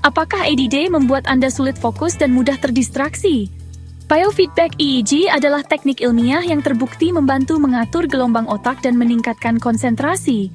Apakah ADD membuat Anda sulit fokus dan mudah terdistraksi? Biofeedback EEG adalah teknik ilmiah yang terbukti membantu mengatur gelombang otak dan meningkatkan konsentrasi.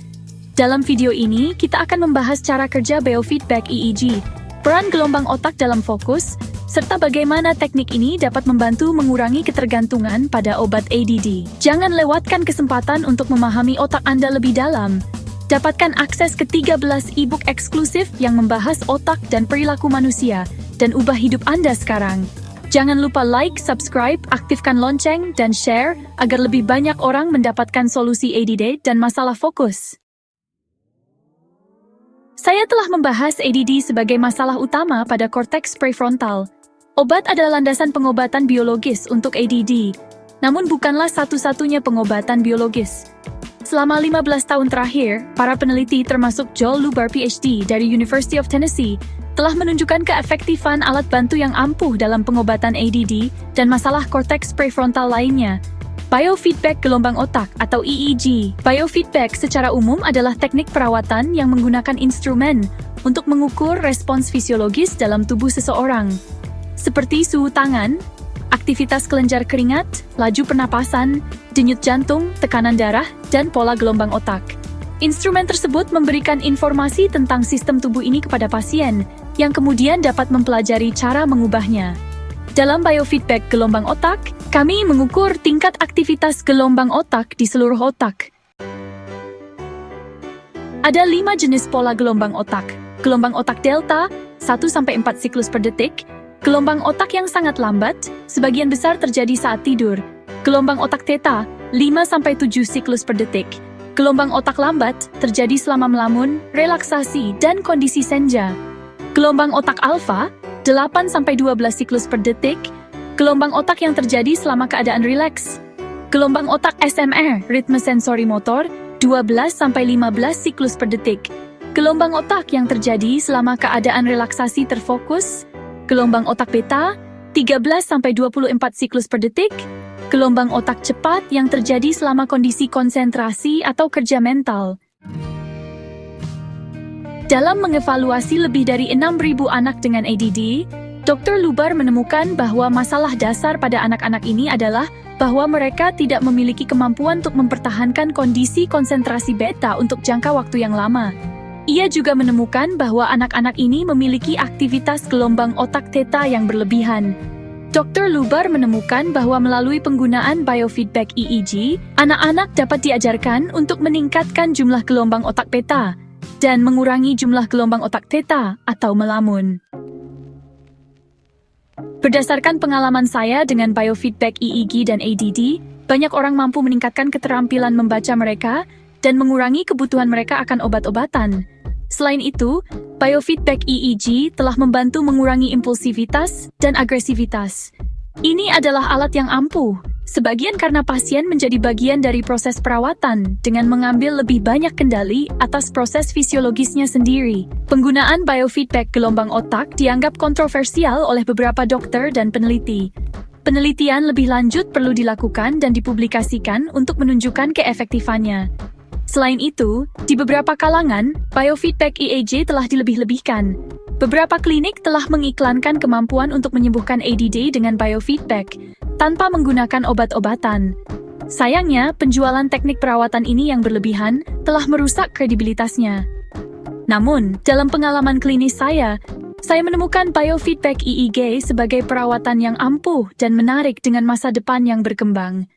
Dalam video ini, kita akan membahas cara kerja biofeedback EEG, peran gelombang otak dalam fokus, serta bagaimana teknik ini dapat membantu mengurangi ketergantungan pada obat ADD. Jangan lewatkan kesempatan untuk memahami otak Anda lebih dalam. Dapatkan akses ke 13 e-book eksklusif yang membahas otak dan perilaku manusia, dan ubah hidup Anda sekarang. Jangan lupa like, subscribe, aktifkan lonceng, dan share agar lebih banyak orang mendapatkan solusi ADD dan masalah fokus. Saya telah membahas ADD sebagai masalah utama pada korteks prefrontal. Obat adalah landasan pengobatan biologis untuk ADD, namun bukanlah satu-satunya pengobatan biologis. Selama 15 tahun terakhir, para peneliti termasuk Joel Lubar PhD dari University of Tennessee telah menunjukkan keefektifan alat bantu yang ampuh dalam pengobatan ADD dan masalah korteks prefrontal lainnya. Biofeedback gelombang otak atau EEG. Biofeedback secara umum adalah teknik perawatan yang menggunakan instrumen untuk mengukur respons fisiologis dalam tubuh seseorang, seperti suhu tangan, aktivitas kelenjar keringat, laju pernapasan, denyut jantung, tekanan darah, dan pola gelombang otak. Instrumen tersebut memberikan informasi tentang sistem tubuh ini kepada pasien, yang kemudian dapat mempelajari cara mengubahnya. Dalam biofeedback gelombang otak, kami mengukur tingkat aktivitas gelombang otak di seluruh otak. Ada 5 jenis pola gelombang otak. Gelombang otak delta, 1-4 siklus per detik. Gelombang otak yang sangat lambat, sebagian besar terjadi saat tidur. Gelombang otak theta, 5-7 siklus per detik. Gelombang otak lambat, terjadi selama melamun, relaksasi, dan kondisi senja. Gelombang otak alfa, 8-12 siklus per detik. Gelombang otak yang terjadi selama keadaan rileks. Gelombang otak SMR, ritme sensori motor, 12-15 siklus per detik. Gelombang otak yang terjadi selama keadaan relaksasi terfokus. Gelombang otak beta, 13-24 siklus per detik. Gelombang otak cepat yang terjadi selama kondisi konsentrasi atau kerja mental. Dalam mengevaluasi lebih dari 6.000 anak dengan ADD, Dr. Lubar menemukan bahwa masalah dasar pada anak-anak ini adalah bahwa mereka tidak memiliki kemampuan untuk mempertahankan kondisi konsentrasi beta untuk jangka waktu yang lama. Ia juga menemukan bahwa anak-anak ini memiliki aktivitas gelombang otak theta yang berlebihan. Dr. Lubar menemukan bahwa melalui penggunaan biofeedback EEG, anak-anak dapat diajarkan untuk meningkatkan jumlah gelombang otak beta dan mengurangi jumlah gelombang otak theta atau melamun. Berdasarkan pengalaman saya dengan biofeedback EEG dan ADD, banyak orang mampu meningkatkan keterampilan membaca mereka dan mengurangi kebutuhan mereka akan obat-obatan. Selain itu, biofeedback EEG telah membantu mengurangi impulsivitas dan agresivitas. Ini adalah alat yang ampuh, sebagian karena pasien menjadi bagian dari proses perawatan dengan mengambil lebih banyak kendali atas proses fisiologisnya sendiri. Penggunaan biofeedback gelombang otak dianggap kontroversial oleh beberapa dokter dan peneliti. Penelitian lebih lanjut perlu dilakukan dan dipublikasikan untuk menunjukkan keefektifannya. Selain itu, di beberapa kalangan, biofeedback EEG telah dilebih-lebihkan. Beberapa klinik telah mengiklankan kemampuan untuk menyembuhkan ADD dengan biofeedback, tanpa menggunakan obat-obatan. Sayangnya, penjualan teknik perawatan ini yang berlebihan telah merusak kredibilitasnya. Namun, dalam pengalaman klinis saya menemukan biofeedback EEG sebagai perawatan yang ampuh dan menarik dengan masa depan yang berkembang.